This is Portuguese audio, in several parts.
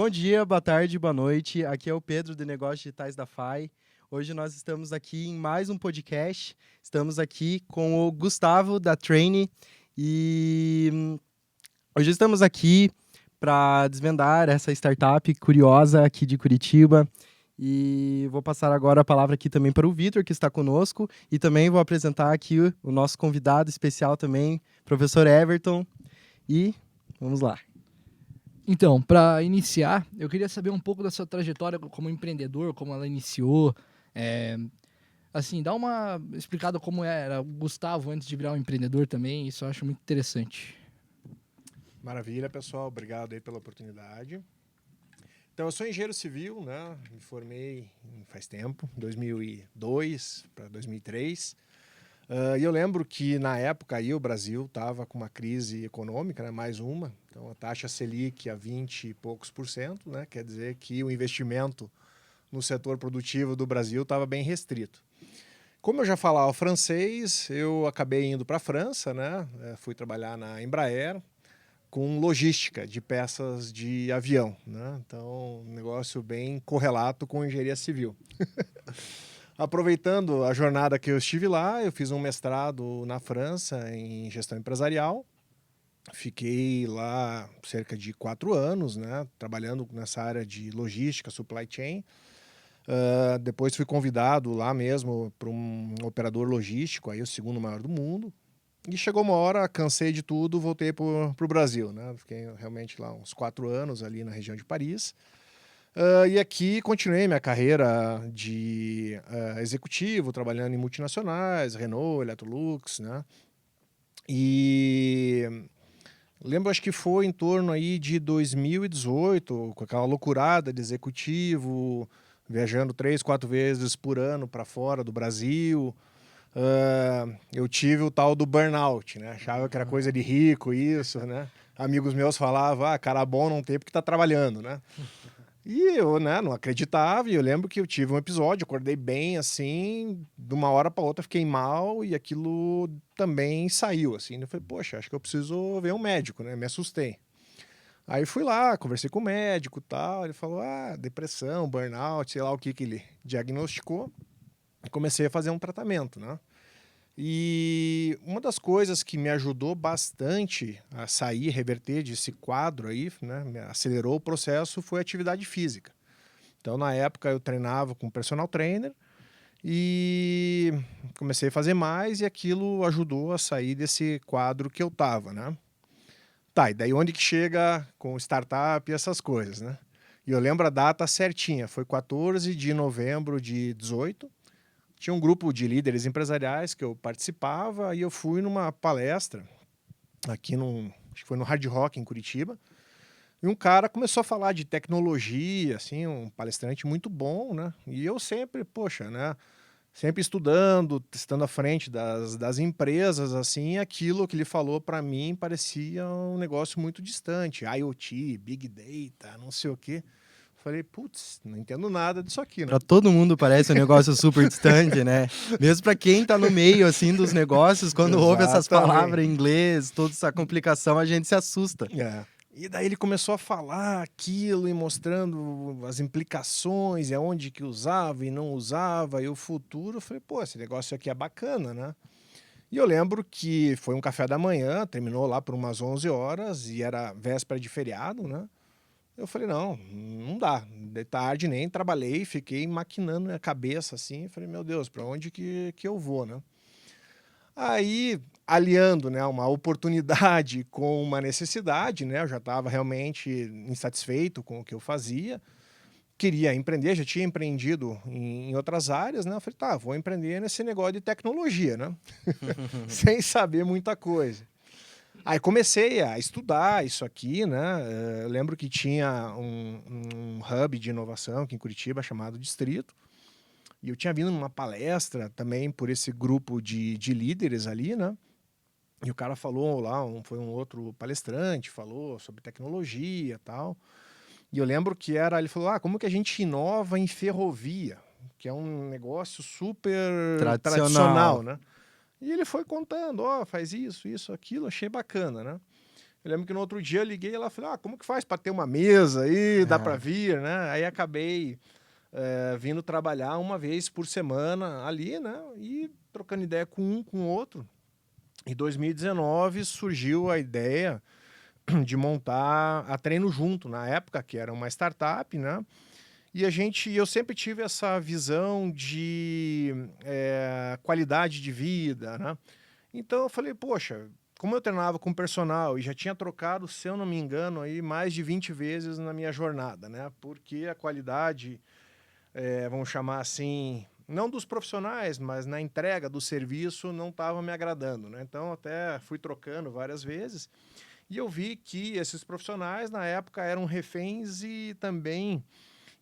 Bom dia, boa tarde, boa noite. Aqui é o Pedro do Negócios Digitais da FAI. Hoje nós estamos aqui em mais um podcast. Estamos aqui com o Gustavo da Traine e hoje estamos aqui para desvendar essa startup curiosa aqui de Curitiba. E vou passar agora a palavra aqui também para o Vitor, que está conosco, e também vou apresentar aqui o nosso convidado especial também, professor Everton. E vamos lá. Então, para iniciar, eu queria saber um pouco da sua trajetória como empreendedor, como ela iniciou. Assim, dá uma explicada como era o Gustavo antes de virar um empreendedor também, isso eu acho muito interessante. Maravilha, pessoal. Obrigado aí pela oportunidade. Então, eu sou engenheiro civil, né? Me formei faz tempo, 2002 para 2003. E eu lembro que, na época, aí o Brasil estava com uma crise econômica, né? Mais uma. Então, a taxa Selic a 20 e poucos por cento, né? Quer dizer que o investimento no setor produtivo do Brasil estava bem restrito. Como eu já falava francês, eu acabei indo para a França, né? Fui trabalhar na Embraer, com logística de peças de avião, né? Então, um negócio bem correlato com engenharia civil. Aproveitando a jornada que eu estive lá, eu fiz um mestrado na França em gestão empresarial. Fiquei lá cerca de 4 anos, né? Trabalhando nessa área de logística, supply chain. Depois fui convidado lá mesmo para um operador logístico, aí o segundo maior do mundo. E chegou uma hora, cansei de tudo, voltei para o Brasil, né? Fiquei realmente lá uns 4 anos ali na região de Paris. E aqui continuei minha carreira de executivo, trabalhando em multinacionais, Renault, Electrolux, né? E lembro, acho que foi em torno aí de 2018, com aquela loucurada de executivo, viajando 3, 4 vezes por ano para fora do Brasil. Eu tive o tal do burnout, né? Achava que era coisa de rico isso, né? Amigos meus falavam, cara bom não tem porque tá trabalhando, né? E eu, né, não acreditava, e eu lembro que eu tive um episódio, acordei bem, assim, de uma hora para outra fiquei mal, e aquilo também saiu, assim. Eu falei, poxa, acho que eu preciso ver um médico, né? Me assustei. Aí fui lá, conversei com o médico e tal, ele falou, depressão, burnout, sei lá o que ele diagnosticou, e comecei a fazer um tratamento, né? E uma das coisas que me ajudou bastante a sair, reverter desse quadro aí, né, me acelerou o processo, foi a atividade física. Então, na época, eu treinava com personal trainer e comecei a fazer mais e aquilo ajudou a sair desse quadro que eu tava, né? Tá, e daí onde que chega com startup e essas coisas, né? E eu lembro a data certinha, foi 14 de novembro de 18. Tinha um grupo de líderes empresariais que eu participava e eu fui numa palestra aqui acho que foi no Hard Rock em Curitiba. E um cara começou a falar de tecnologia, assim, um palestrante muito bom, né? E eu sempre, poxa, né? Sempre estudando, estando à frente das empresas, assim, aquilo que ele falou para mim parecia um negócio muito distante. IoT, Big Data, não sei o quê. Falei, putz, não entendo nada disso aqui, né? Para todo mundo parece um negócio super distante, né? Mesmo para quem tá no meio assim dos negócios, quando ouve essas palavras em Exatamente. inglês, toda essa complicação, a gente se assusta. E daí ele começou a falar aquilo e mostrando as implicações, e aonde que usava e não usava, e o futuro. Eu falei, pô, esse negócio aqui é bacana, né? E eu lembro que foi um café da manhã, terminou lá por umas 11 horas, e era véspera de feriado, né? Eu falei, não, não dá. De tarde nem trabalhei, fiquei maquinando minha cabeça assim. Falei, meu Deus, para onde que eu vou, né? Aí, aliando, né, uma oportunidade com uma necessidade, né? Eu já estava realmente insatisfeito com o que eu fazia, queria empreender, já tinha empreendido em outras áreas, né? Eu falei, tá, vou empreender nesse negócio de tecnologia, né? Sem saber muita coisa. Aí comecei a estudar isso aqui, né? Eu lembro que tinha um hub de inovação aqui em Curitiba chamado Distrito. E eu tinha vindo numa palestra também por esse grupo de líderes ali, né? E o cara falou lá, foi um outro palestrante, falou sobre tecnologia e tal. E eu lembro que ele falou, como que a gente inova em ferrovia? Que é um negócio super tradicional, Tradicional. né? E ele foi contando, faz isso, aquilo, achei bacana, né? Eu lembro que no outro dia eu liguei e ela falou, como que faz para ter uma mesa aí, dá para vir, né? Aí acabei vindo trabalhar uma vez por semana ali, né? E trocando ideia com um, com o outro. Em 2019 surgiu a ideia de montar a Treino Junto, na época, que era uma startup, né? E eu sempre tive essa visão de qualidade de vida, né? Então eu falei, poxa, como eu treinava com personal e já tinha trocado, se eu não me engano, aí mais de 20 vezes na minha jornada, né? Porque a qualidade, vamos chamar assim, não dos profissionais, mas na entrega do serviço não estava me agradando, né? Então até fui trocando várias vezes e eu vi que esses profissionais na época eram reféns e também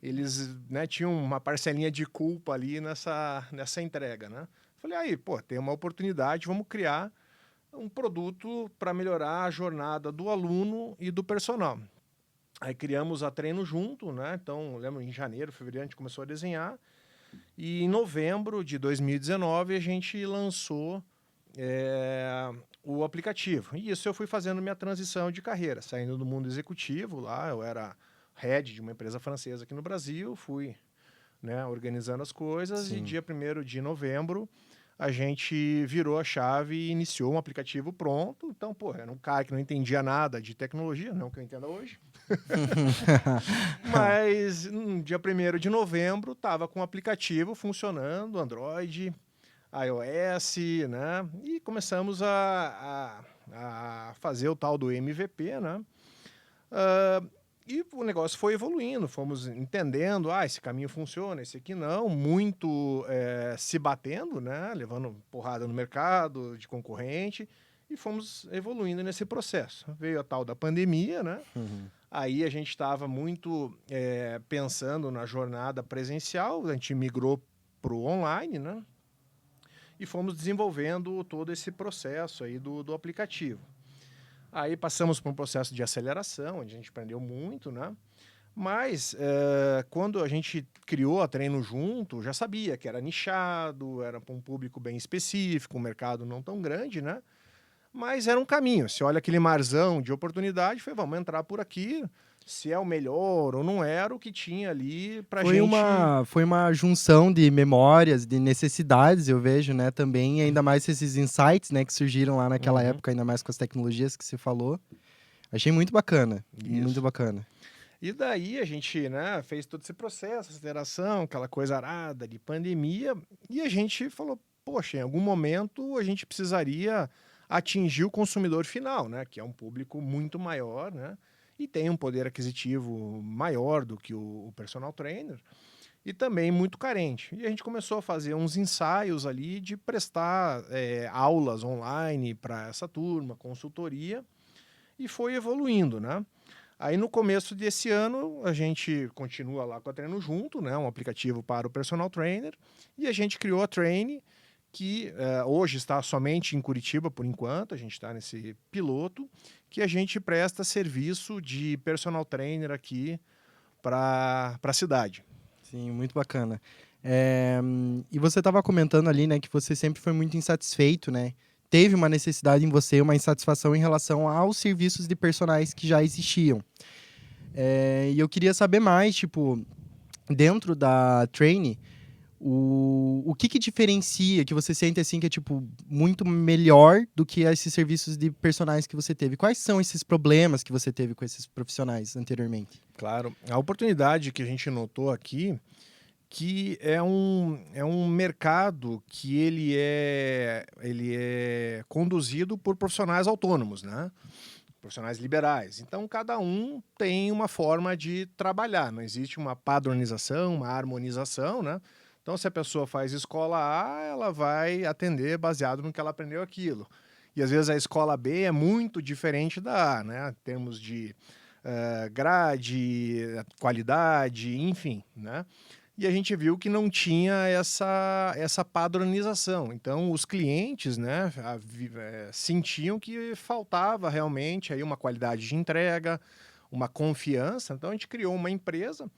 eles, né, tinham uma parcelinha de culpa ali nessa entrega, né? Falei, aí, pô, tem uma oportunidade, vamos criar um produto para melhorar a jornada do aluno e do personal. Aí criamos a Treino Junto, né? Então, lembro, em janeiro, fevereiro, a gente começou a desenhar. E em novembro de 2019, a gente lançou o aplicativo. E isso eu fui fazendo minha transição de carreira, saindo do mundo executivo lá, eu era head de uma empresa francesa aqui no Brasil, fui, né, organizando as coisas e Sim. dia 1º de novembro a gente virou a chave e iniciou um aplicativo pronto. Então, pô, era um cara que não entendia nada de tecnologia, não que eu entenda hoje. Mas no dia 1º de novembro estava com o aplicativo funcionando, Android, iOS, né? E começamos a fazer o tal do MVP, né? E o negócio foi evoluindo, fomos entendendo, esse caminho funciona, esse aqui não, muito se batendo, né? Levando porrada no mercado, de concorrente, e fomos evoluindo nesse processo. Veio a tal da pandemia, né? Aí a gente estava muito pensando na jornada presencial, a gente migrou para o online, né? E fomos desenvolvendo todo esse processo aí do aplicativo. Aí passamos por um processo de aceleração, onde a gente aprendeu muito, né? Mas quando a gente criou a Treino Junto, já sabia que era nichado, era para um público bem específico, um mercado não tão grande, né? Mas era um caminho. Você olha aquele marzão de oportunidade, foi, vamos entrar por aqui. Se é o melhor ou não era o que tinha ali para gente. Foi uma junção de memórias, de necessidades, eu vejo, né, também, e ainda mais esses insights, né, que surgiram lá naquela época, ainda mais com as tecnologias que você falou. Achei muito bacana, muito Isso. bacana. E daí a gente, né, fez todo esse processo, aceleração, aquela coisa arada de pandemia, e a gente falou, poxa, em algum momento a gente precisaria atingir o consumidor final, né, que é um público muito maior, né, e tem um poder aquisitivo maior do que o personal trainer, e também muito carente. E a gente começou a fazer uns ensaios ali de prestar aulas online para essa turma, consultoria, e foi evoluindo, né. Aí no começo desse ano a gente continua lá com a Treino Junto, né, um aplicativo para o personal trainer, e a gente criou a Traine, que hoje está somente em Curitiba por enquanto, a gente está nesse piloto, que a gente presta serviço de personal trainer aqui para a cidade. Sim, muito bacana. E você estava comentando ali, né, que você sempre foi muito insatisfeito, né? Teve uma necessidade em você, uma insatisfação em relação aos serviços de personagens que já existiam. E eu queria saber mais, tipo, dentro da Traine, o que diferencia, que você sente assim que é tipo muito melhor do que esses serviços de personagens que você teve? Quais são esses problemas que você teve com esses profissionais anteriormente? Claro, a oportunidade que a gente notou aqui, que é um mercado que ele é conduzido por profissionais autônomos, né? Profissionais liberais. Então, cada um tem uma forma de trabalhar, não existe uma padronização, uma harmonização, né? Então, se a pessoa faz escola A, ela vai atender baseado no que ela aprendeu aquilo. E às vezes a escola B é muito diferente da A, né? Em termos de grade, qualidade, enfim, né? E a gente viu que não tinha essa padronização. Então, os clientes, né, sentiam que faltava realmente aí uma qualidade de entrega, uma confiança. Então, a gente criou uma empresa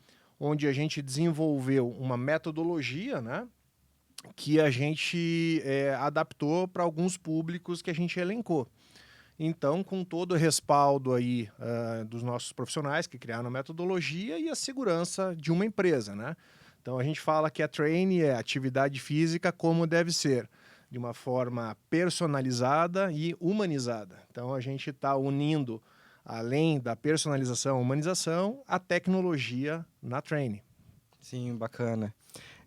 onde a gente desenvolveu uma metodologia, né, que a gente adaptou para alguns públicos que a gente elencou. Então, com todo o respaldo aí dos nossos profissionais que criaram a metodologia e a segurança de uma empresa, né? Então, a gente fala que a Train é atividade física como deve ser, de uma forma personalizada e humanizada. Então, a gente está unindo, além da personalização e humanização, a tecnologia na Train. Sim, bacana.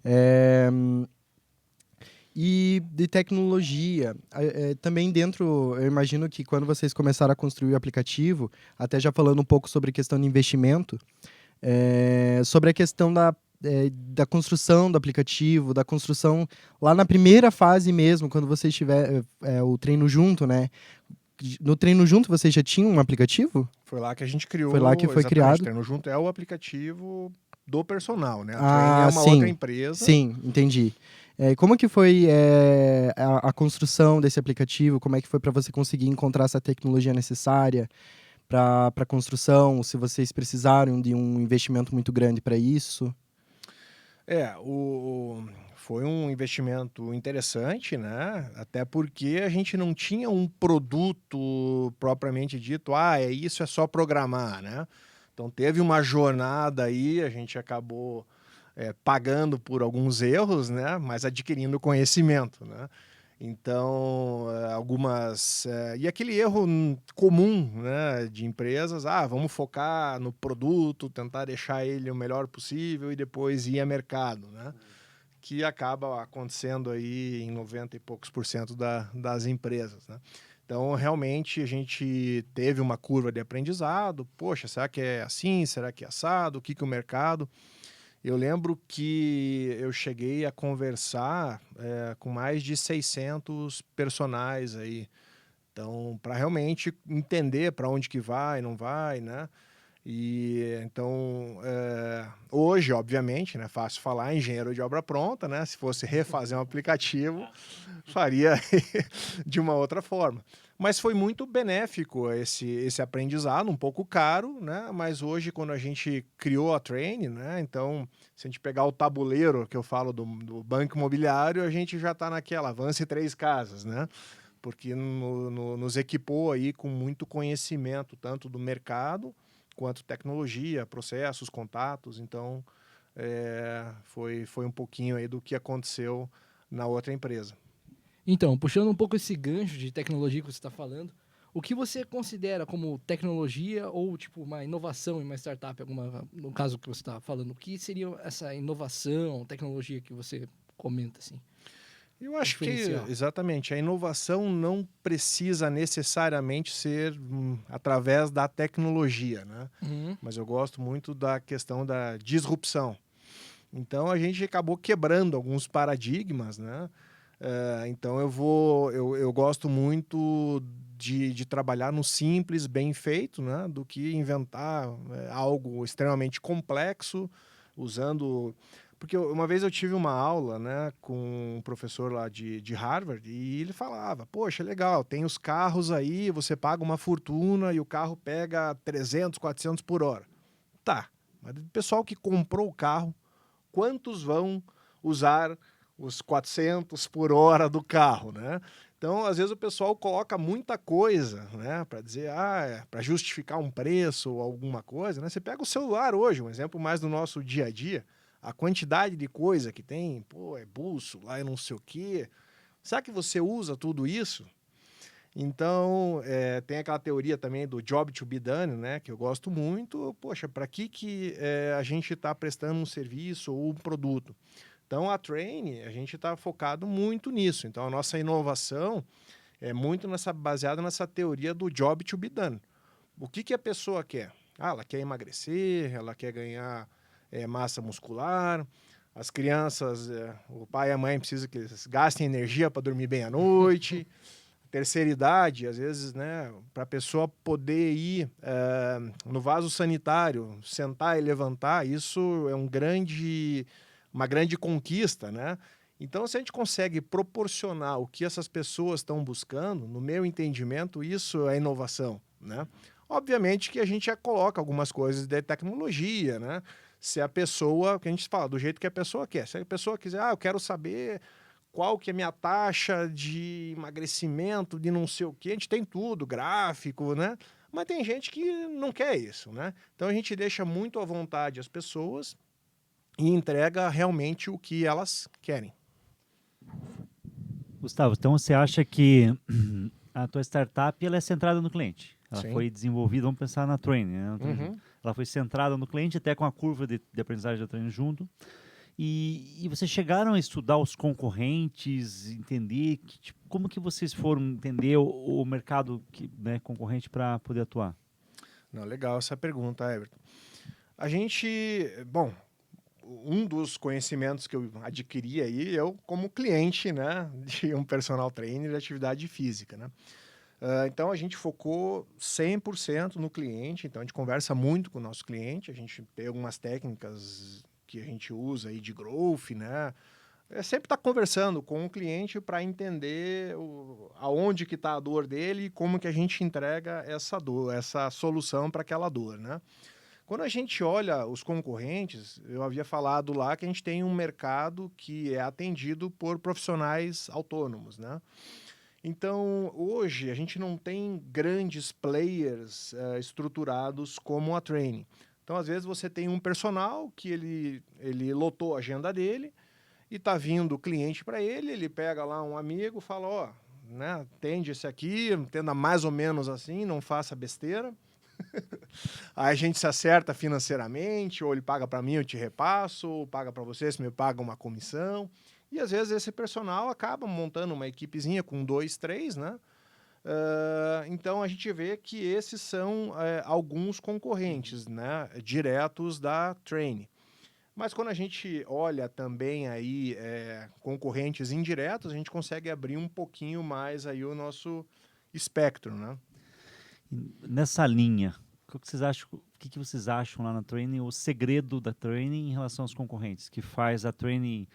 É, E de tecnologia, também dentro, eu imagino que quando vocês começaram a construir o aplicativo, até já falando um pouco sobre questão de investimento, sobre a questão da construção do aplicativo, da construção lá na primeira fase mesmo, quando vocês tiver o treino junto, né? No treino junto vocês já tinham um aplicativo? Foi lá que a gente criou. Foi lá que foi exatamente, criado? Treino Junto é o aplicativo do personal, né? A Train Ah, é uma sim. outra empresa. Sim, entendi. Como que foi a construção desse aplicativo? Como é que foi para você conseguir encontrar essa tecnologia necessária para a construção? Se vocês precisaram de um investimento muito grande para isso? Foi um investimento interessante, né? Até porque a gente não tinha um produto propriamente dito, isso é só programar, né? Então teve uma jornada aí, a gente acabou pagando por alguns erros, né? Mas adquirindo conhecimento, né? Então, e aquele erro comum, né, de empresas, vamos focar no produto, tentar deixar ele o melhor possível e depois ir a mercado, né? Que acaba acontecendo aí em 90 e poucos % das empresas, né? Então, realmente, a gente teve uma curva de aprendizado. Poxa, será que é assim? Será que é assado? O que o mercado... Eu lembro que eu cheguei a conversar com mais de 600 personagens aí. Então, para realmente entender para onde que vai, não vai, né? E então, hoje, obviamente, né, fácil falar, engenheiro de obra pronta, né? Se fosse refazer um aplicativo, faria de uma outra forma. Mas foi muito benéfico esse aprendizado, um pouco caro, né? Mas hoje, quando a gente criou a Train, né? Então, se a gente pegar o tabuleiro que eu falo do banco imobiliário, a gente já está naquela avance 3 casas, né? Porque nos equipou aí com muito conhecimento, tanto do mercado quanto tecnologia, processos, contatos. Então, foi um pouquinho aí do que aconteceu na outra empresa. Então, puxando um pouco esse gancho de tecnologia que você está falando, o que você considera como tecnologia ou tipo uma inovação em uma startup, no caso que você está falando, o que seria essa inovação, tecnologia que você comenta assim? Eu acho que, diferencial? exatamente, a inovação não precisa necessariamente ser através da tecnologia, né? Uhum. Mas eu gosto muito da questão da disrupção. Então, a gente acabou quebrando alguns paradigmas, né? Então, eu gosto muito de trabalhar no simples, bem feito, né? Do que inventar algo extremamente complexo, usando... Porque uma vez eu tive uma aula, né, com um professor lá de Harvard e ele falava, poxa, legal, tem os carros aí, você paga uma fortuna e o carro pega 300, 400 por hora. Tá, mas o pessoal que comprou o carro, quantos vão usar os 400 por hora do carro, né? Então, às vezes o pessoal coloca muita coisa, né, para dizer, para justificar um preço ou alguma coisa, né? Você pega o celular hoje, um exemplo mais do nosso dia a dia, a quantidade de coisa que tem, bússola e não sei o quê. Será que você usa tudo isso? Então, tem aquela teoria também do job to be done, né, que eu gosto muito. Poxa, para que a gente está prestando um serviço ou um produto? Então, a Train, a gente está focado muito nisso. Então, a nossa inovação é muito baseada nessa teoria do job to be done. O que a pessoa quer? Ela quer emagrecer, ela quer ganhar massa muscular, as crianças, o pai e a mãe precisam que eles gastem energia para dormir bem à noite, terceira idade, às vezes, né, para a pessoa poder ir no vaso sanitário, sentar e levantar, isso é uma grande conquista, né? Então, se a gente consegue proporcionar o que essas pessoas estão buscando, no meu entendimento, isso é inovação, né? Obviamente que a gente já coloca algumas coisas de tecnologia, né? Se a pessoa, que a gente fala, do jeito que a pessoa quer. Se a pessoa quiser, eu quero saber qual que é a minha taxa de emagrecimento, de não sei o quê. A gente tem tudo, gráfico, né? Mas tem gente que não quer isso, né? Então a gente deixa muito à vontade as pessoas e entrega realmente o que elas querem. Gustavo, então você acha que a tua startup ela é centrada no cliente? Ela Sim. foi desenvolvida, vamos pensar na Training, né? Uhum. Ela foi centrada no cliente, até com a curva de aprendizagem da Training junto. E vocês chegaram a estudar os concorrentes, entender como que vocês foram entender o mercado né, concorrente para poder atuar? Não, legal essa pergunta, Everton. A gente, bom, um dos conhecimentos que eu adquiri aí, eu como cliente, né, de um personal trainer de atividade física, né? Então a gente focou 100% no cliente, então a gente conversa muito com o nosso cliente, a gente tem algumas técnicas que a gente usa aí de growth, né? Sempre está conversando com o cliente para entender aonde que está a dor dele e como que a gente entrega essa dor, essa solução para aquela dor, né? Quando a gente olha os concorrentes, eu havia falado lá que a gente tem um mercado que é atendido por profissionais autônomos, né? Então, hoje, a gente não tem grandes players estruturados como a Training. Então, às vezes, você tem um personal que ele lotou a agenda dele e está vindo o cliente para ele, ele pega lá um amigo, fala, ó, né, atende esse aqui, entenda mais ou menos assim, não faça besteira. Aí a gente se acerta financeiramente, ou ele paga para mim, eu te repasso, ou paga para você, você me paga uma comissão. E às vezes esse personal acaba montando uma equipezinha com 2, 3, né? Então a gente vê que esses são alguns concorrentes, né, diretos da Train. Mas quando a gente olha também aí concorrentes indiretos, a gente consegue abrir um pouquinho mais aí o nosso espectro, né? Nessa linha, o que vocês acham lá na Training, o segredo da Training em relação aos concorrentes, que faz a Training...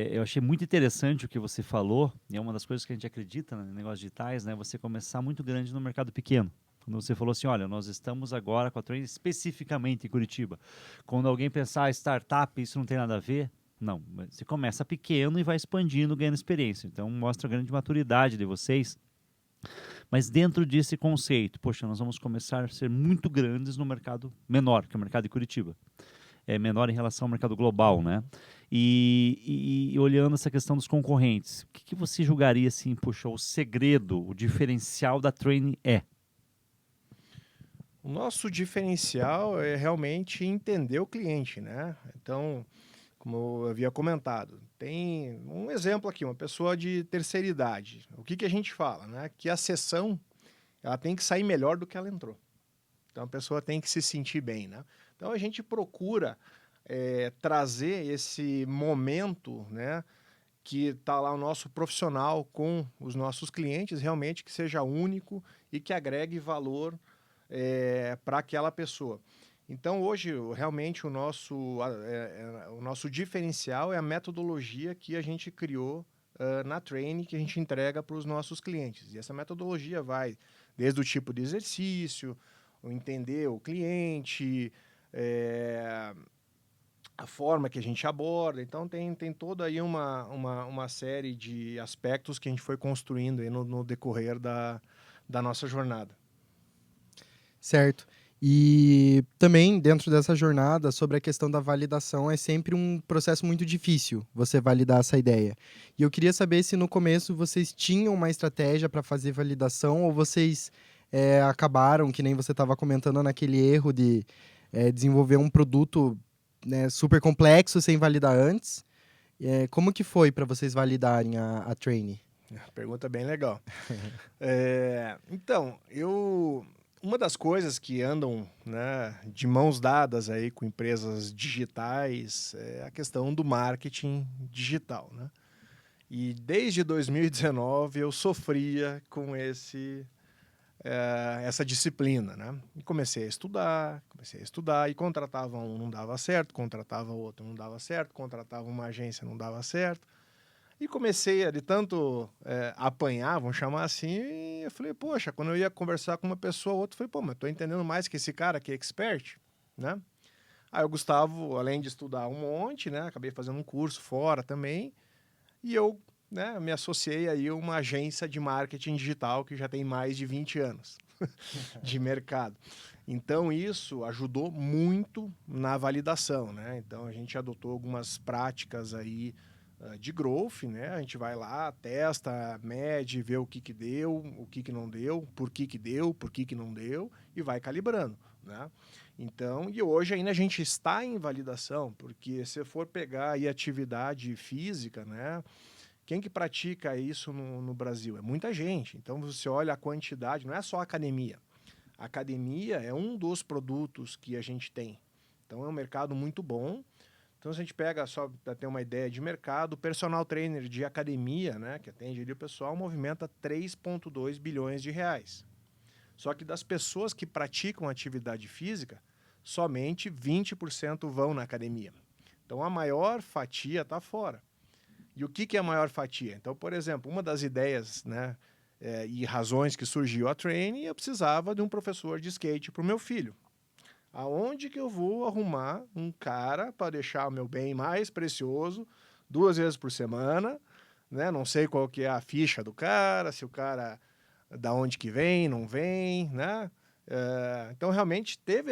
eu achei muito interessante o que você falou, e é uma das coisas que a gente acredita em negócios digitais, né? Você começar muito grande no mercado pequeno. Quando você falou assim, olha, nós estamos agora com a Training especificamente em Curitiba. Quando alguém pensar startup, isso não tem nada a ver, não. Você começa pequeno e vai expandindo, ganhando experiência. Então, mostra a grande maturidade de vocês. Mas dentro desse conceito, poxa, nós vamos começar a ser muito grandes no mercado menor, que é o mercado de Curitiba. É menor em relação ao mercado global, né? E olhando essa questão dos concorrentes, o que você julgaria assim, poxa, o segredo, o diferencial da Training é? O nosso diferencial é realmente entender o cliente, né? Então, como eu havia comentado, tem um exemplo aqui, uma pessoa de terceira idade. O que a gente fala, né? Que a sessão ela tem que sair melhor do que ela entrou. Então a pessoa tem que se sentir bem, né? Então a gente procura trazer esse momento, né? Que está lá o nosso profissional com os nossos clientes, realmente que seja único e que agregue valor para aquela pessoa. Então, hoje, realmente, o nosso diferencial é a metodologia que a gente criou na Training, que a gente entrega para os nossos clientes. E essa metodologia vai desde o tipo de exercício, o entender o cliente, a forma que a gente aborda. Então, tem toda aí uma série de aspectos que a gente foi construindo aí no decorrer da nossa jornada. Certo. E também, dentro dessa jornada, sobre a questão da validação, é sempre um processo muito difícil você validar essa ideia. E eu queria saber se no começo vocês tinham uma estratégia para fazer validação ou vocês acabaram, que nem você estava comentando, naquele erro de desenvolver um produto, né, super complexo sem validar antes. Como que foi para vocês validarem a Trainee? Pergunta bem legal. Então, uma das coisas que andam, né, de mãos dadas aí com empresas digitais é a questão do marketing digital, né? E desde 2019 eu sofria com essa disciplina, né? E comecei a estudar e contratava um, não dava certo, contratava outro, não dava certo, contratava uma agência, não dava certo. E comecei a, de tanto apanhar, vamos chamar assim, e eu falei, poxa, quando eu ia conversar com uma pessoa ou outra, eu falei, pô, mas tô entendendo mais que esse cara que é expert, né? Aí o Gustavo, além de estudar um monte, né, acabei fazendo um curso fora também, e eu né, me associei aí a uma agência de marketing digital que já tem mais de 20 anos de mercado. Então, isso ajudou muito na validação, né? Então, a gente adotou algumas práticas aí de growth, né? A gente vai lá, testa, mede, vê o que deu, o que não deu, por que deu, por que não deu, e vai calibrando, né? Então, e hoje ainda a gente está em validação, porque se for pegar aí atividade física, né? Quem que pratica isso no Brasil? É muita gente. Então, você olha a quantidade, não é só academia. A academia é um dos produtos que a gente tem. Então, é um mercado muito bom. Então, se a gente pega, só para ter uma ideia de mercado, o personal trainer de academia, né, que atende ali o pessoal, movimenta 3,2 bilhões de reais. Só que das pessoas que praticam atividade física, somente 20% vão na academia. Então, a maior fatia está fora. E o que é a maior fatia? Então, por exemplo, uma das ideias, né, e razões que surgiu a Training, eu precisava de um professor de skate para o meu filho. Aonde que eu vou arrumar um cara para deixar o meu bem mais precioso 2 vezes por semana, né? Não sei qual que é a ficha do cara, se o cara da onde que vem, não vem, né? Então, realmente, teve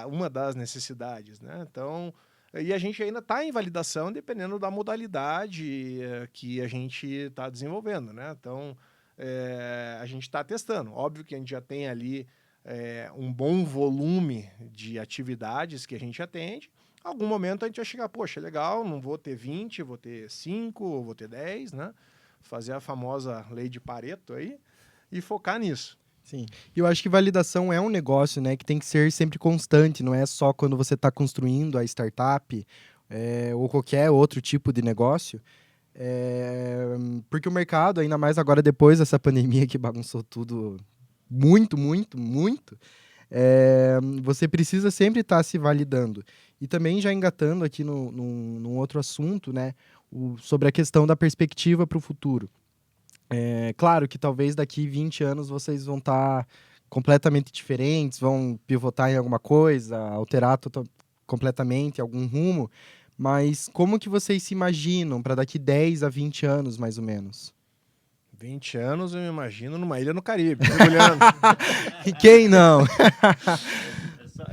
uma das necessidades, né? Então, e a gente ainda está em validação dependendo da modalidade que a gente está desenvolvendo, né? Então, a gente está testando. Óbvio que a gente já tem ali um bom volume de atividades que a gente atende. Em algum momento a gente vai chegar, poxa, legal, não vou ter 20, vou ter 5, vou ter 10, né? Fazer a famosa lei de Pareto aí e focar nisso. Sim. E eu acho que validação é um negócio, né, que tem que ser sempre constante, não é só quando você está construindo a startup ou qualquer outro tipo de negócio. Porque o mercado, ainda mais agora depois dessa pandemia que bagunçou tudo muito, muito, muito, você precisa sempre estar se validando. E também já engatando aqui num outro assunto, né, sobre a questão da perspectiva para o futuro. Claro que talvez daqui 20 anos vocês vão estar completamente diferentes, vão pivotar em alguma coisa, alterar completamente algum rumo, mas como que vocês se imaginam para daqui 10 a 20 anos, mais ou menos? 20 anos eu me imagino numa ilha no Caribe, mergulhando. E quem não?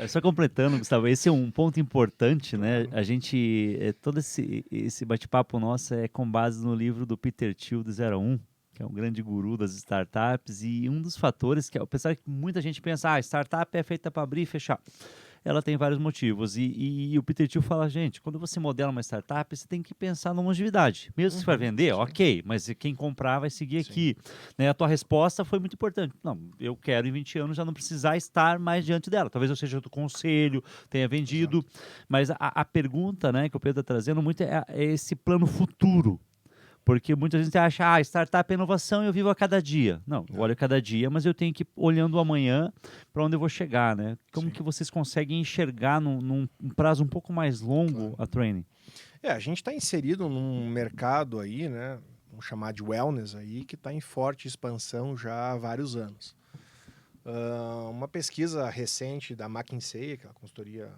Só completando, Gustavo, esse é um ponto importante, né? A gente, todo esse bate-papo nosso é com base no livro do Peter Thiel, do 01, que é um grande guru das startups, e um dos fatores que, apesar que muita gente pensa, startup é feita para abrir e fechar, ela tem vários motivos, e o Peter Thiel fala, gente, quando você modela uma startup, você tem que pensar na longevidade, mesmo se vai vender, ok, mas quem comprar vai seguir aqui, né? A tua resposta foi muito importante, não, eu quero em 20 anos já não precisar estar mais diante dela, talvez eu seja do conselho, tenha vendido, mas a pergunta, né, que o Pedro está trazendo muito é esse plano futuro. Porque muita gente acha, startup é inovação e eu vivo a cada dia. Não, eu olho a cada dia, mas eu tenho que ir olhando amanhã para onde eu vou chegar, né? Como que vocês conseguem enxergar num prazo um pouco mais longo a Training? A gente está inserido num mercado aí, né? Vamos chamar de wellness aí, que está em forte expansão já há vários anos. Uma pesquisa recente da McKinsey, aquela consultoria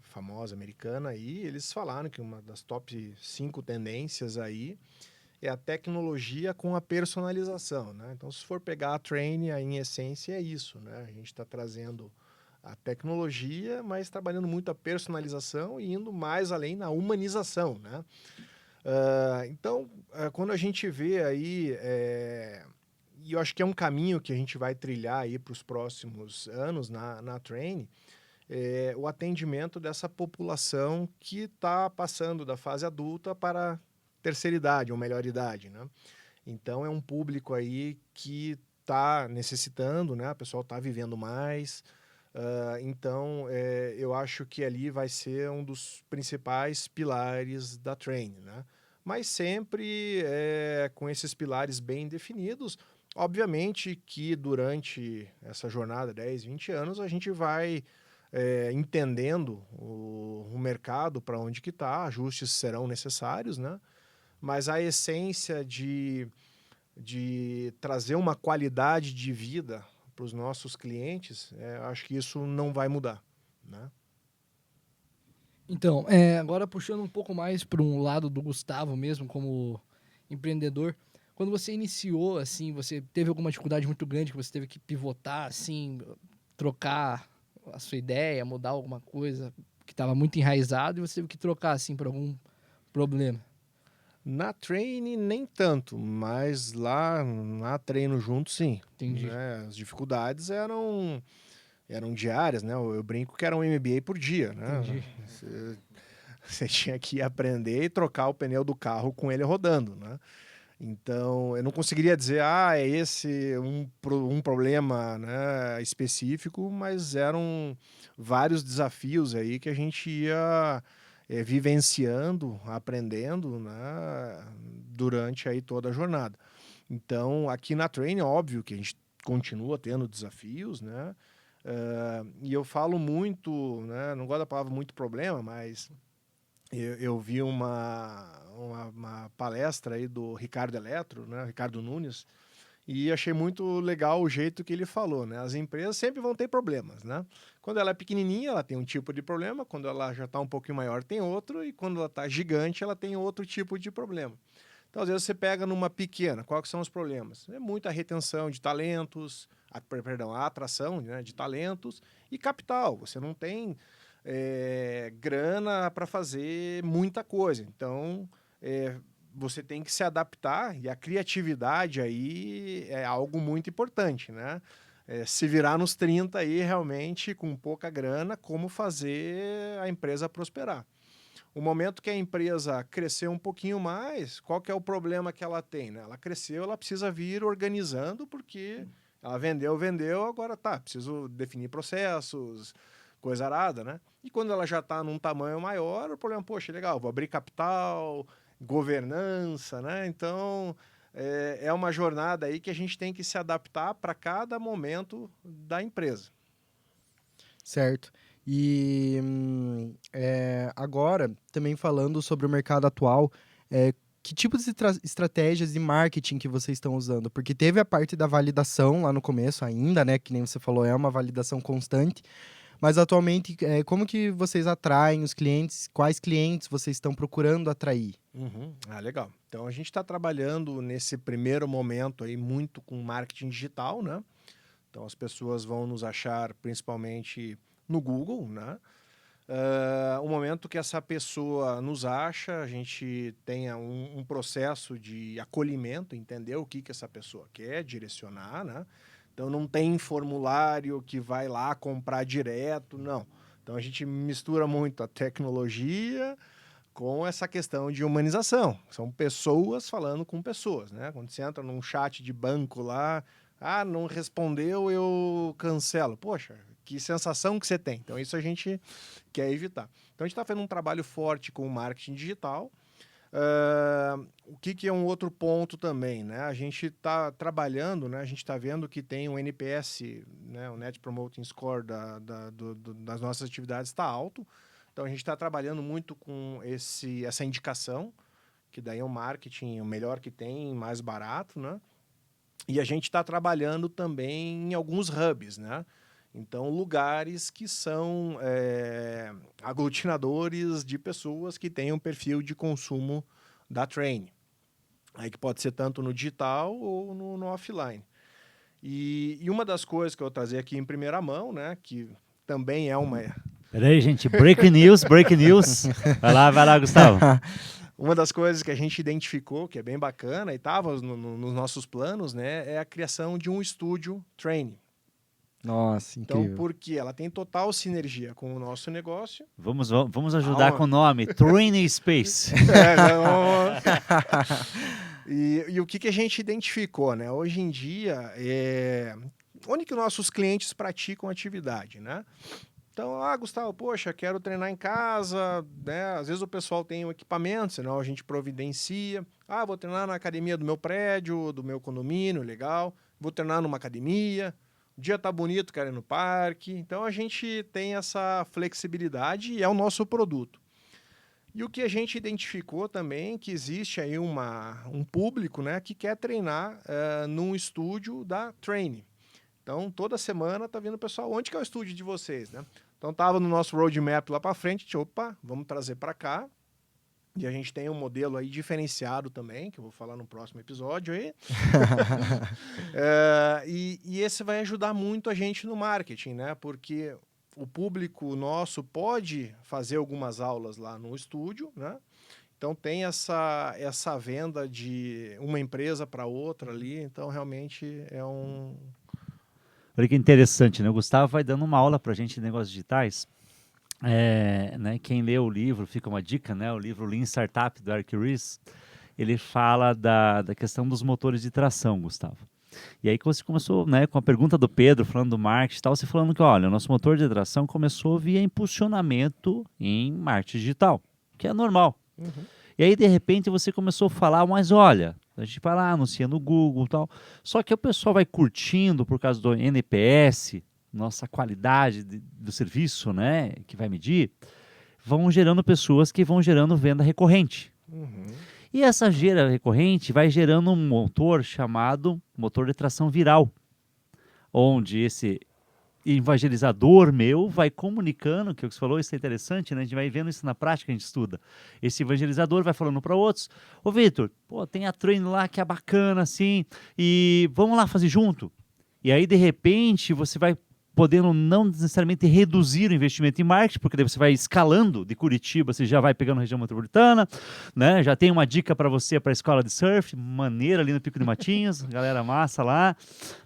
famosa americana, aí, eles falaram que uma das top 5 tendências aí é a tecnologia com a personalização, né? Então, se for pegar a Train, em essência é isso, né? A gente está trazendo a tecnologia, mas trabalhando muito a personalização e indo mais além na humanização, né? Então, quando a gente vê aí, e eu acho que é um caminho que a gente vai trilhar aí para os próximos anos na Train, o atendimento dessa população que está passando da fase adulta para a terceira idade ou melhor idade, né? Então, é um público aí que está necessitando, né? O pessoal está vivendo mais. Então, eu acho que ali vai ser um dos principais pilares da Train, né? Mas sempre com esses pilares bem definidos. Obviamente que durante essa jornada, 10, 20 anos, a gente vai entendendo o mercado para onde que está, ajustes serão necessários, né? Mas a essência de trazer uma qualidade de vida para os nossos clientes, acho que isso não vai mudar, né? Então, agora puxando um pouco mais para um lado do Gustavo mesmo, como empreendedor. Quando você iniciou, assim, você teve alguma dificuldade muito grande que você teve que pivotar, assim, trocar a sua ideia, mudar alguma coisa que estava muito enraizado e você teve que trocar, assim, por algum problema? Na Train nem tanto, mas lá na Treino Junto sim. Entendi. Né? As dificuldades eram diárias, né? Eu brinco que era um MBA por dia, né? Entendi. Você tinha que aprender e trocar o pneu do carro com ele rodando, né? Então, eu não conseguiria dizer, é esse um problema, né, específico, mas eram vários desafios aí que a gente ia vivenciando, aprendendo, né, durante aí toda a jornada. Então, aqui na Train, óbvio que a gente continua tendo desafios, né? E eu falo muito, né, não gosto da palavra muito problema, mas eu vi uma palestra aí do Ricardo Eletro, né, Ricardo Nunes, e achei muito legal o jeito que ele falou, né? As empresas sempre vão ter problemas, né? Quando ela é pequenininha, ela tem um tipo de problema, quando ela já está um pouquinho maior, tem outro, e quando ela está gigante, ela tem outro tipo de problema. Então, às vezes, você pega numa pequena, quais são os problemas? É muita retenção de talentos, a atração, né, de talentos e capital. Você não tem grana para fazer muita coisa. Então, você tem que se adaptar e a criatividade aí é algo muito importante, né? Se virar nos 30 aí, realmente, com pouca grana, como fazer a empresa prosperar. O momento que a empresa cresceu um pouquinho mais, qual que é o problema que ela tem? Né? Ela cresceu, ela precisa vir organizando, porque ela vendeu, agora preciso definir processos, coisa arada, né? E quando ela já está num tamanho maior, o problema, poxa, legal, vou abrir capital, governança, né? Então, é uma jornada aí que a gente tem que se adaptar para cada momento da empresa. Certo. E agora, também falando sobre o mercado atual, que tipo de estratégias de marketing que vocês estão usando? Porque teve a parte da validação lá no começo ainda, né? Que nem você falou, é uma validação constante. Mas atualmente, como que vocês atraem os clientes? Quais clientes vocês estão procurando atrair? Legal. Então, a gente está trabalhando nesse primeiro momento aí muito com marketing digital, né? Então, as pessoas vão nos achar principalmente no Google, né? O momento que essa pessoa nos acha, a gente tenha um processo de acolhimento, entender o que essa pessoa quer, direcionar, né? Então, não tem formulário que vai lá comprar direto, não. Então, a gente mistura muito a tecnologia com essa questão de humanização. São pessoas falando com pessoas, né? Quando você entra num chat de banco lá, não respondeu, eu cancelo. Poxa, que sensação que você tem. Então, isso a gente quer evitar. Então, a gente está fazendo um trabalho forte com o marketing digital. O que é um outro ponto também, né? A gente está trabalhando, né? A gente está vendo que tem um NPS, né? O Net Promoting Score das nossas atividades está alto. Então, a gente está trabalhando muito com essa indicação, que daí é um marketing o melhor que tem, mais barato, né? E a gente está trabalhando também em alguns hubs, né? Então, lugares que são aglutinadores de pessoas que têm um perfil de consumo da Train. Aí que pode ser tanto no digital ou no offline. E uma das coisas que eu vou trazer aqui em primeira mão, né? Que também é uma... Peraí, gente, break news. Vai lá, Gustavo. Uma das coisas que a gente identificou, que é bem bacana e estava nos nossos planos, né, é a criação de um estúdio training. Nossa, incrível. Então, porque ela tem total sinergia com o nosso negócio. Vamos ajudar com o nome, Training Space. E o que a gente identificou, né? Hoje em dia, onde que nossos clientes praticam atividade, né? Então, Gustavo, poxa, quero treinar em casa, né? Às vezes o pessoal tem um equipamento, senão a gente providencia. Vou treinar na academia do meu prédio, do meu condomínio, legal. Vou treinar numa academia. O dia tá bonito, quero ir no parque. Então, a gente tem essa flexibilidade e é o nosso produto. E o que a gente identificou também, que existe aí um público, né, que quer treinar num estúdio da Train. Então, toda semana tá vindo o pessoal, onde que é o estúdio de vocês, né? Então, tava no nosso roadmap lá para frente, vamos trazer para cá. E a gente tem um modelo aí diferenciado também, que eu vou falar no próximo episódio aí. E esse vai ajudar muito a gente no marketing, né? Porque o público nosso pode fazer algumas aulas lá no estúdio, né? Então tem essa venda de uma empresa para outra ali, então realmente é um... Olha que interessante, né? O Gustavo vai dando uma aula para a gente de negócios digitais. Né, quem lê o livro, fica uma dica, né? O livro Lean Startup, do Eric Ries, ele fala da questão dos motores de tração, Gustavo. E aí você começou, né, com a pergunta do Pedro, falando do marketing e tal, você falando que, olha, o nosso motor de tração começou via impulsionamento em marketing digital, que é normal. E aí, de repente, você começou a falar, mas olha, a gente vai lá, anuncia no Google e tal, só que o pessoal vai curtindo por causa do NPS, nossa qualidade do serviço, né, que vai medir, vão gerando pessoas que vão gerando venda recorrente. E essa gera recorrente vai gerando um motor chamado motor de tração viral, onde esse evangelizador meu vai comunicando, que você falou, isso é interessante, né? A gente vai vendo isso na prática, a gente estuda. Esse evangelizador vai falando para outros, ô Vitor, pô, tem a Train lá que é bacana, assim, e vamos lá fazer junto. E aí, de repente, você vai podendo não necessariamente reduzir o investimento em marketing, porque daí você vai escalando de Curitiba, você já vai pegando a região metropolitana, né? Já tem uma dica para você para a escola de surf, maneira ali no Pico de Matinhos, galera massa lá.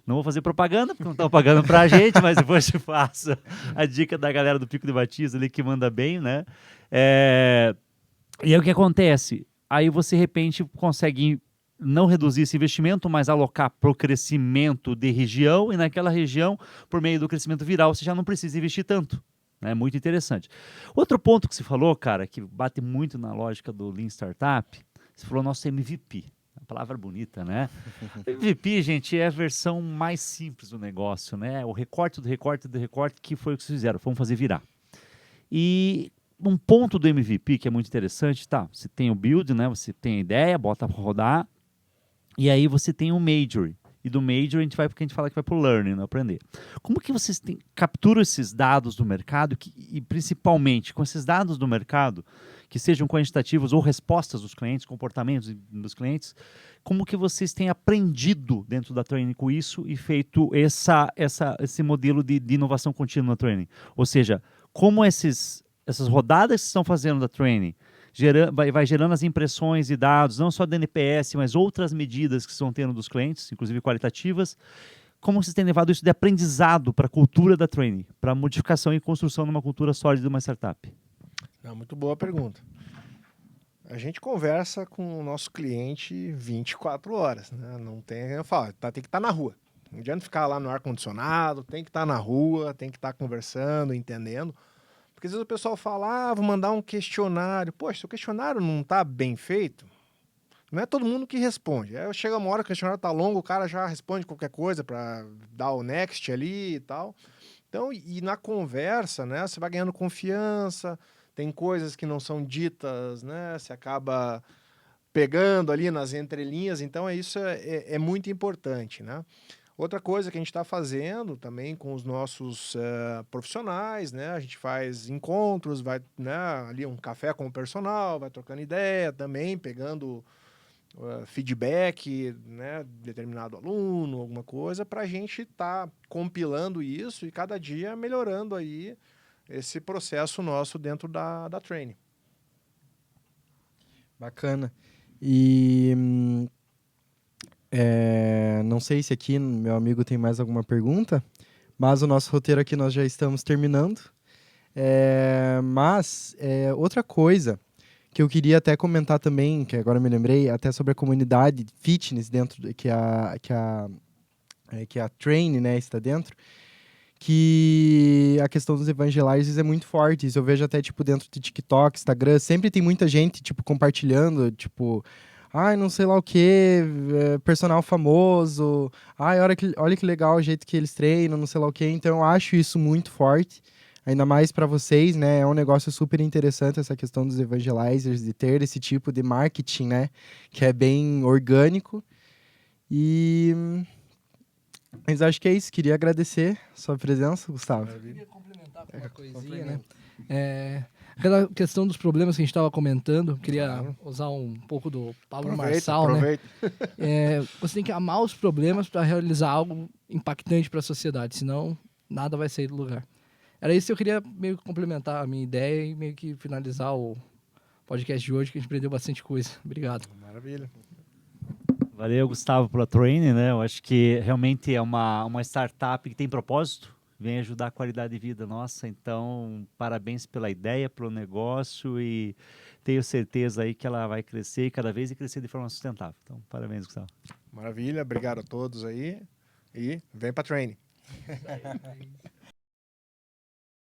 Não vou fazer propaganda, porque não estão pagando para a gente, mas depois te faço a dica da galera do Pico de Matinhos ali que manda bem, né? E aí o que acontece? Aí você, de repente, consegue não reduzir esse investimento, mas alocar para o crescimento de região, e naquela região, por meio do crescimento viral, você já não precisa investir tanto. É muito interessante. Outro ponto que você falou, cara, que bate muito na lógica do Lean Startup, você falou nosso MVP. Uma palavra bonita, né? MVP, gente, é a versão mais simples do negócio, né? O recorte do recorte do recorte, que foi o que vocês fizeram. Vamos fazer virar. E um ponto do MVP que é muito interessante, tá? Você tem o build, né? Você tem a ideia, bota para rodar, e aí você tem o Major. E do Major a gente fala que vai para o Learning, né? Aprender. Como que vocês capturam esses dados do mercado e principalmente com esses dados do mercado, que sejam quantitativos ou respostas dos clientes, comportamentos dos clientes, como que vocês têm aprendido dentro da Training com isso e feito esse modelo de inovação contínua na Training? Ou seja, como essas rodadas que estão fazendo da Training vai gerando as impressões e dados, não só do NPS, mas outras medidas que estão tendo dos clientes, inclusive qualitativas. Como vocês têm levado isso de aprendizado para a cultura da Training, para a modificação e construção de uma cultura sólida de uma startup? Muito boa pergunta. A gente conversa com o nosso cliente 24 horas. Né? Não tem, eu falo, tem que estar na rua. Não adianta ficar lá no ar-condicionado, tem que estar na rua, tem que estar conversando, entendendo. Porque às vezes o pessoal fala, vou mandar um questionário. Poxa, se o questionário não está bem feito, não é todo mundo que responde. Aí chega uma hora que o questionário está longo, o cara já responde qualquer coisa para dar o next ali e tal. Então, e na conversa, né, você vai ganhando confiança, tem coisas que não são ditas, né, você acaba pegando ali nas entrelinhas, então isso é muito importante, né? Outra coisa que a gente está fazendo também com os nossos profissionais, né? A gente faz encontros, vai, né, ali um café com o personal, vai trocando ideia também, pegando feedback, né, de determinado aluno, alguma coisa, para a gente estar compilando isso e cada dia melhorando aí esse processo nosso dentro da Training. Bacana. E não sei se aqui meu amigo tem mais alguma pergunta, mas o nosso roteiro aqui nós já estamos terminando. Mas outra coisa que eu queria até comentar também, que agora me lembrei, até sobre a comunidade fitness dentro que a Train, né, está dentro, que a questão dos evangelizers é muito forte. Isso eu vejo até tipo dentro do TikTok, Instagram, sempre tem muita gente tipo compartilhando, tipo, não sei lá o que, personal famoso, olha que legal o jeito que eles treinam, não sei lá o que. Então eu acho isso muito forte, ainda mais para vocês, né? É um negócio super interessante essa questão dos evangelizers, de ter esse tipo de marketing, né? Que é bem orgânico. Mas acho que é isso. Queria agradecer a sua presença, Gustavo. Eu queria complementar com uma coisinha, né? Aquela questão dos problemas que a gente estava comentando, queria Claro. usar um pouco do Pablo Aproveita, Marçal, né? aproveita. Você tem que amar os problemas para realizar algo impactante para a sociedade, senão nada vai sair do lugar. Era isso que eu queria meio que complementar a minha ideia e meio que finalizar o podcast de hoje, que a gente aprendeu bastante coisa. Obrigado. Maravilha. Valeu, Gustavo, pela Training, né? Eu acho que realmente é uma startup que tem propósito, vem ajudar a qualidade de vida nossa. Então, parabéns pela ideia, pelo negócio e tenho certeza aí que ela vai crescer e cada vez crescer de forma sustentável. Então, parabéns, Gustavo. Maravilha. Obrigado a todos aí. E vem para Training.